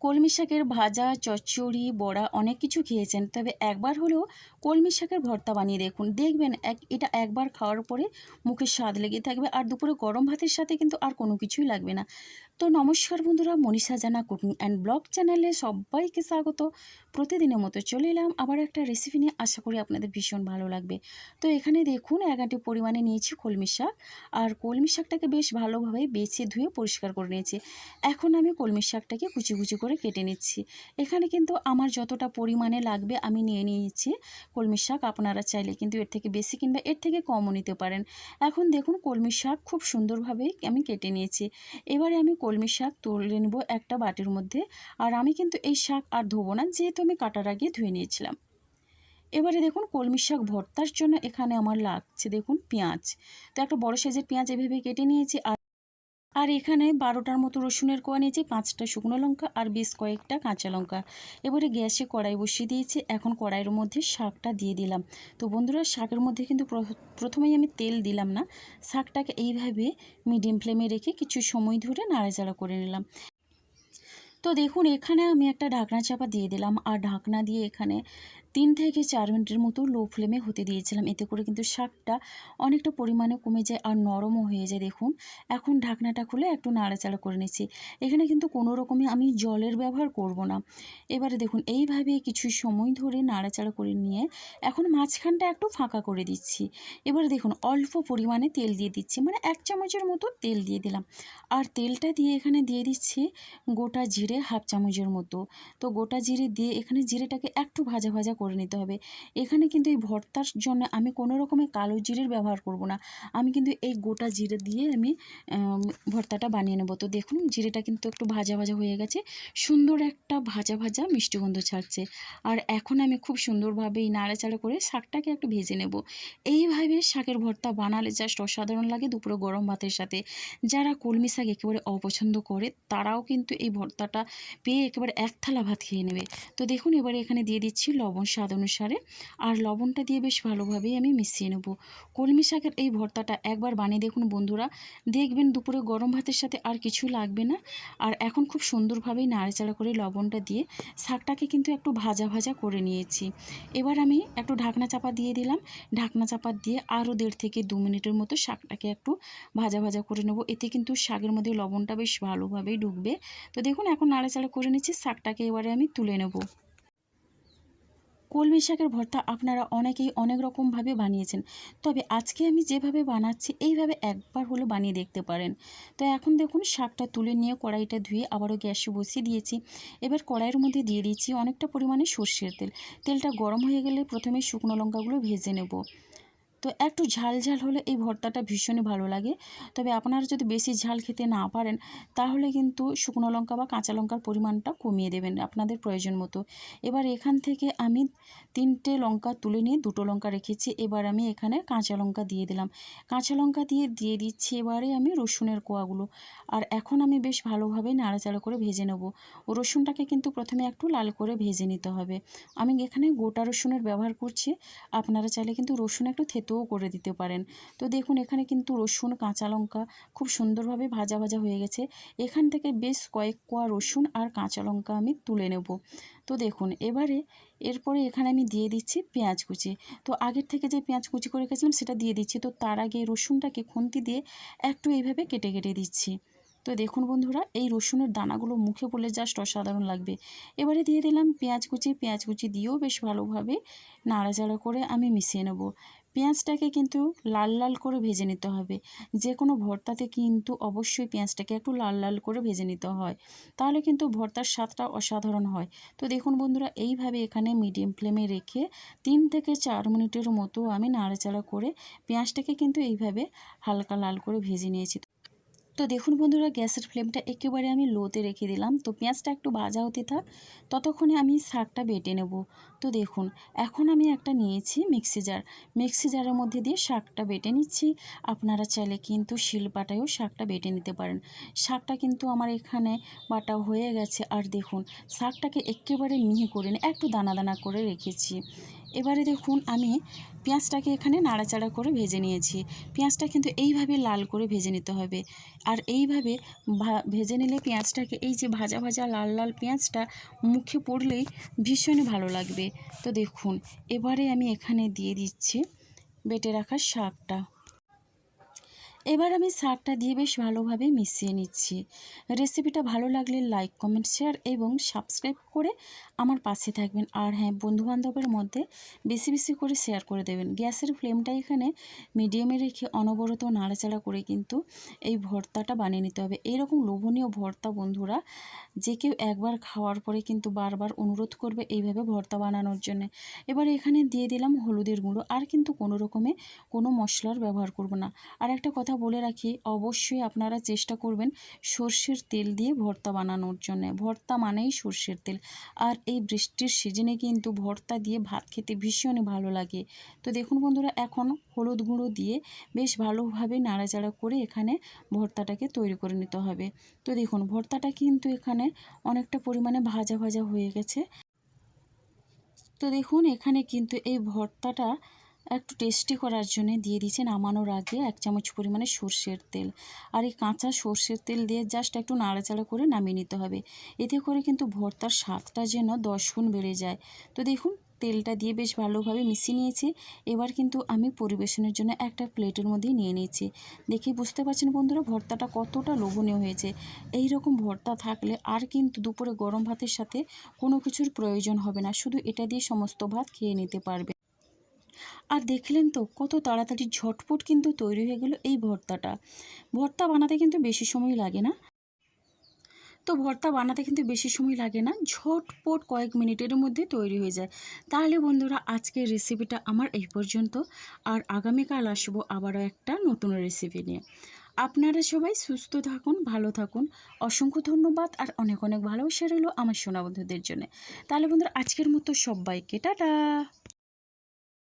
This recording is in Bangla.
কলমি শাকের ভাজা, চচ্চড়ি, বড়া অনেক কিছু খেয়েছেন, তবে একবার হলেও কলমি শাকের ভর্তা বানিয়ে দেখুন। দেখবেন এটা একবার খাওয়ার পরে মুখে স্বাদ লেগে থাকবে, আর দুপুরে গরম ভাতের সাথে কিন্তু আর কোনো কিছুই লাগবে না। তো নমস্কার বন্ধুরা, মনীষা জানা কুকিং অ্যান্ড ব্লগ চ্যানেলে সবাইকে স্বাগত। প্রতিদিনের মতো চলে এলাম আবার একটা রেসিপি নিয়ে। আশা করি আপনাদের ভীষণ ভালো লাগবে। তো এখানে দেখুন, এক আঁটি পরিমাণে নিয়েছি কলমি শাক, আর কলমি শাকটাকে বেশ ভালোভাবে বেছে ধুয়ে পরিষ্কার করে নিয়েছি। এখন আমি কলমি শাকটাকে কুচি কুচি করে কেটে নিচ্ছি। এখানে কিন্তু আমার যতটা পরিমাণে লাগবে আমি নিয়ে নিয়েছি কলমি শাক। আপনারা চাইলে কিন্তু এর থেকে বেশি কিংবা এর থেকে কমও নিতে পারেন। এখন দেখুন, কলমি শাক খুব সুন্দরভাবেই আমি কেটে নিয়েছি। এবারে আমি কলমি শাক তুলে নেব একটা বাটির মধ্যে। আর আমি কিন্তু এই শাক আর ধোবো না, যেহেতু আমি কাটার আগে ধুয়ে নিয়েছিলাম। এবারে দেখুন, কলমি শাক ভর্তার জন্য এখানে আমার লাগছে দেখুন পেঁয়াজ। তো একটা বড় সাইজের পেঁয়াজ এভাবে কেটে নিয়েছি। আর এখানে 12টার মতো রসুনের কোয়া নিয়েছি, 5টা শুকনো লঙ্কা আর বেশ কয়েকটা কাঁচা লঙ্কা। এবারে গ্যাসে কড়াই বসিয়ে দিয়েছি। এখন কড়াইয়ের মধ্যে শাকটা দিয়ে দিলাম। তো বন্ধুরা, শাকের মধ্যে কিন্তু প্রথমেই আমি তেল দিলাম না। শাকটাকে এইভাবে মিডিয়াম ফ্লেমে রেখে কিছু সময় ধরে নাড়াচাড়া করে নিলাম। তো দেখুন, এখানে আমি একটা ঢাকনা চাপা দিয়ে দিলাম, আর ঢাকনা দিয়ে এখানে 3 থেকে 4 মিনিটের মতো লো ফ্লেমে হতে দিয়েছিলাম। এতে করে কিন্তু শাকটা অনেকটা পরিমাণে কমে যায় আর নরমও হয়ে যায়। দেখুন, এখন ঢাকনাটা খুলে একটু নাড়াচাড়া করে নিচ্ছি। এখানে কিন্তু কোনো রকমে আমি জলের ব্যবহার করব না। এবারে দেখুন, এইভাবে কিছু সময় ধরে নাড়াচাড়া করে নিয়ে এখন মাঝখানটা একটু ফাঁকা করে দিচ্ছি। এবারে দেখুন, অল্প পরিমাণে তেল দিয়ে দিচ্ছি, মানে 1 চামচের মতো তেল দিয়ে দিলাম। আর তেলটা দিয়ে এখানে দিয়ে দিচ্ছি গোটা জিরে 1/2 চামচের মতো। তো গোটা জিরে দিয়ে এখানে জিরেটাকে একটু ভাজা ভাজা করে নিতে হবে। এখানে কিন্তু এই ভর্তার জন্য আমি কোনো রকমের কালো জিরের ব্যবহার করব না। আমি কিন্তু এই গোটা জিরে দিয়ে আমি ভর্তাটা বানিয়ে নেব। তো দেখুন, জিরেটা কিন্তু একটু ভাজা ভাজা হয়ে গেছে, সুন্দর একটা ভাজা ভাজা মিষ্টি গন্ধ ছাড়ছে। আর এখন আমি খুব সুন্দরভাবে এই নাড়াচাড়া করে শাকটাকে একটু ভেজে নেব। এইভাবে শাকের ভর্তা বানালে জাস্ট অসাধারণ লাগে দুপুরে গরম ভাতের সাথে। যারা কলমি শাক একেবারে অপছন্দ করে তারাও কিন্তু এই ভর্তাটা পেয়ে একেবারে 1 থালা ভাত খেয়ে নেবে। তো দেখুন, এবারে এখানে দিয়ে দিচ্ছি লবণ স্বাদ অনুসারে, আর লবণটা দিয়ে বেশ ভালোভাবেই আমি মিশিয়ে নেব। কলমি শাকের এই ভর্তাটা একবার বানিয়ে দেখুন বন্ধুরা, দেখবেন দুপুরে গরম ভাতের সাথে আর কিছু লাগবে না। আর এখন খুব সুন্দরভাবেই নাড়াচাড়া করে লবণটা দিয়ে শাকটাকে কিন্তু একটু ভাজা ভাজা করে নিয়েছি। এবার আমি একটু ঢাকনা চাপা দিয়ে দিলাম। ঢাকনা চাপা দিয়ে আরও 1.5 থেকে 2 মিনিটের মতো শাকটাকে একটু ভাজা ভাজা করে নেব। এতে কিন্তু শাকের মধ্যে লবণটা বেশ ভালোভাবেই ঢুকবে। তো দেখুন, এখন নাড়াচাড়া করে নিচ্ছি। শাকটাকে এবারে আমি তুলে নেব। কলমি শাকের ভর্তা আপনারা অনেকেই অনেক রকমভাবে বানিয়েছেন, তবে আজকে আমি যেভাবে বানাচ্ছি এইভাবে একবার হলে বানিয়ে দেখতে পারেন। তো এখন দেখুন, শাকটা তুলে নিয়ে কড়াইটা ধুয়ে আবারও গ্যাসে বসিয়ে দিয়েছি। এবার কড়াইয়ের মধ্যে দিয়ে দিচ্ছি অনেকটা পরিমাণে সর্ষের তেল। তেলটা গরম হয়ে গেলে প্রথমে শুকনো লঙ্কাগুলো ভেজে নেব। তো একটু ঝাল ঝাল হলে এই ভর্তাটা ভীষণই ভালো লাগে। তবে আপনারা যদি বেশি ঝাল খেতে না পারেন, তাহলে কিন্তু শুকনো লঙ্কা বা কাঁচা লঙ্কার পরিমাণটা কমিয়ে দেবেন আপনাদের প্রয়োজন মতো। এবার এখান থেকে আমি 3টে লঙ্কা তুলে নিয়ে 2টো লঙ্কা রেখেছি। এবার আমি এখানে কাঁচা লঙ্কা দিয়ে দিলাম। কাঁচা লঙ্কা দিয়ে দিচ্ছি এবারে আমি রসুনের কোয়াগুলো। আর এখন আমি বেশ ভালোভাবে নাড়াচাড়া করে ভেজে নেব। রসুনটাকে কিন্তু প্রথমে একটু লাল করে ভেজে নিতে হবে। আমি এখানে গোটা রসুনের ব্যবহার করছি। আপনারা চাইলে কিন্তু রসুন একটু থেতোও করে দিতে পারেন। তো দেখুন, এখানে কিন্তু রসুন কাঁচা লঙ্কা খুব সুন্দরভাবে ভাজা ভাজা হয়ে গেছে। এখান থেকে বেশ কয়েক কোয়া রসুন আর কাঁচা লঙ্কা আমি তুলে নেব। তো দেখুন, এরপরে এখানে আমি দিয়ে দিচ্ছি পেঁয়াজ কুচি। তো আগের থেকে যে পেঁয়াজ কুচি করে রেখেছিলাম সেটা দিয়ে দিচ্ছি। তো তার আগে রসুনটাকে খুন্তি দিয়ে একটু এইভাবে কেটে কেটে দিচ্ছি। তো দেখুন বন্ধুরা, এই রসুনের দানাগুলো মুখে পড়লে জাস্ট অসাধারণ লাগবে। এবারে দিয়ে দিলাম পেঁয়াজ কুচি দিয়েও বেশ ভালোভাবে নাড়াচাড়া করে আমি মিশিয়ে নেব। পেঁয়াজটাকে কিন্তু লাল লাল করে ভেজে নিতে হবে। যে কোনো ভর্তাতে কিন্তু অবশ্যই পেঁয়াজটাকে একটু লাল লাল করে ভেজে নিতে হয়, তাহলে কিন্তু ভর্তার স্বাদটা অসাধারণ হয়। তো দেখুন বন্ধুরা, এইভাবে এখানে মিডিয়াম ফ্লেমে রেখে 3 থেকে 4 মিনিটের মতো আমি নাড়াচাড়া করে পেঁয়াজটাকে কিন্তু এইভাবে হালকা লাল করে ভেজে নিয়েছি। তো দেখুন বন্ধুরা, গ্যাসের ফ্লেমটা একেবারে আমি লোতে রেখে দিলাম। তো পেঁয়াজটা একটু ভাজা হতে থাক, ততক্ষণে আমি শাকটা বেটে নেব। তো দেখুন, এখন আমি একটা নিয়েছি মিক্সি জারের মধ্যে দিয়ে শাকটা বেটে নিচ্ছি। আপনারা চাইলে কিন্তু শিলপাটায়ও শাকটা বেটে নিতে পারেন। শাকটা কিন্তু আমার এখানে বাটা হয়ে গেছে। আর দেখুন, শাকটাকে একেবারে মিহি করে একটু দানা দানা করে রেখেছি। এবারে দেখুন আমি পেঁয়াজটাকে এখানে নাড়াচাড়া করে ভেজে নিয়েছি। পেঁয়াজটা কিন্তু এইভাবে লাল করে ভেজে নিতে হবে। আর এইভাবে ভেজে নিলে পেঁয়াজটাকে, এই যে ভাজা ভাজা লাল লাল পেঁয়াজটা মুখে পড়লেই ভীষণই ভালো লাগবে। তো দেখুন এবারে আমি এখানে দিয়ে দিচ্ছি বেটে রাখা শাকটা। এবার আমি শাকটা দিয়ে বেশ ভালোভাবে মিশিয়ে নিচ্ছি। রেসিপিটা ভালো লাগলে লাইক, কমেন্ট, শেয়ার এবং সাবস্ক্রাইব করে আমার পাশে থাকবেন। আর হ্যাঁ, বন্ধুবান্ধবের মধ্যে বেশি বেশি করে শেয়ার করে দেবেন। গ্যাসের ফ্লেমটা এখানে মিডিয়ামে রেখে অনবরত নাড়াচাড়া করে কিন্তু এই ভর্তাটা বানিয়ে নিতে হবে। এইরকম লোভনীয় ভর্তা বন্ধুরা যে কেউ একবার খাওয়ার পরে কিন্তু বারবার অনুরোধ করবে এইভাবে ভর্তা বানানোর জন্য। এবার এখানে দিয়ে দিলাম হলুদের গুঁড়ো, আর কিন্তু কোনো রকমে কোনো মশলার ব্যবহার করব না। আর একটা কথা বলে রাখি, অবশ্যই আপনারা চেষ্টা করবেন সর্ষের তেল দিয়ে ভর্তা বানানোর জন্য। ভর্তা মানেই সর্ষের তেল। আর এই বৃষ্টির সিজনে কিন্তু ভর্তা দিয়ে ভাত খেতে ভীষণই ভালো লাগে। তো দেখুন বন্ধুরা, এখন হলুদ গুঁড়ো দিয়ে বেশ ভালোভাবে নাড়াচাড়া করে এখানে ভর্তাটাকে তৈরি করে নিতে হবে। তো দেখুন ভর্তাটা কিন্তু এখানে অনেকটা পরিমাণে ভাজা ভাজা হয়ে গেছে। তো দেখুন এখানে কিন্তু এই ভর্তাটা একটু টেস্টি করার জন্য দিয়ে দিয়েছি নামানোর আগে 1 চামচ পরিমাণে সর্ষের তেল। আর এই কাঁচা সর্ষের তেল দিয়ে জাস্ট একটু নাড়াচাড়া করে নামিয়ে নিতে হবে। এতে করে কিন্তু ভর্তার স্বাদটা যেন 10 গুণ বেড়ে যায়। তো দেখুন তেলটা দিয়ে বেশ ভালোভাবে মিশিয়ে নিয়েছি। এবার কিন্তু আমি পরিবেশনের জন্য একটা প্লেটের মধ্যে নিয়ে নিয়েছি। দেখে বুঝতে পারছেন বন্ধুরা ভর্তাটা কতটা লোভনীয় হয়েছে। এই রকম ভর্তা থাকলে আর কিন্তু দুপুরে গরম ভাতের সাথে কোনো কিছুর প্রয়োজন হবে না, শুধু এটা দিয়ে সমস্ত ভাত খেয়ে নিতে পারবে। আর দেখলেন তো কত তাড়াতাড়ি ঝটপট কিন্তু তৈরি হয়ে গেল এই ভর্তাটা। ভর্তা বানাতে কিন্তু বেশি সময় লাগে না। তো ভর্তা বানাতে কিন্তু বেশি সময় লাগে না, ঝটপট কয়েক মিনিটের মধ্যে তৈরি হয়ে যায়। তাহলে বন্ধুরা আজকের রেসিপিটা আমার এই পর্যন্ত। আর আগামীকাল আসবো আবারও একটা নতুন রেসিপি নিয়ে। আপনারা সবাই সুস্থ থাকুন, ভালো থাকুন। অসংখ্য ধন্যবাদ আর অনেক অনেক ভালোবাসা রইল আমার সোনা বন্ধুদের জন্য। তাহলে বন্ধুরা আজকের মতো সবাইকে টাটা।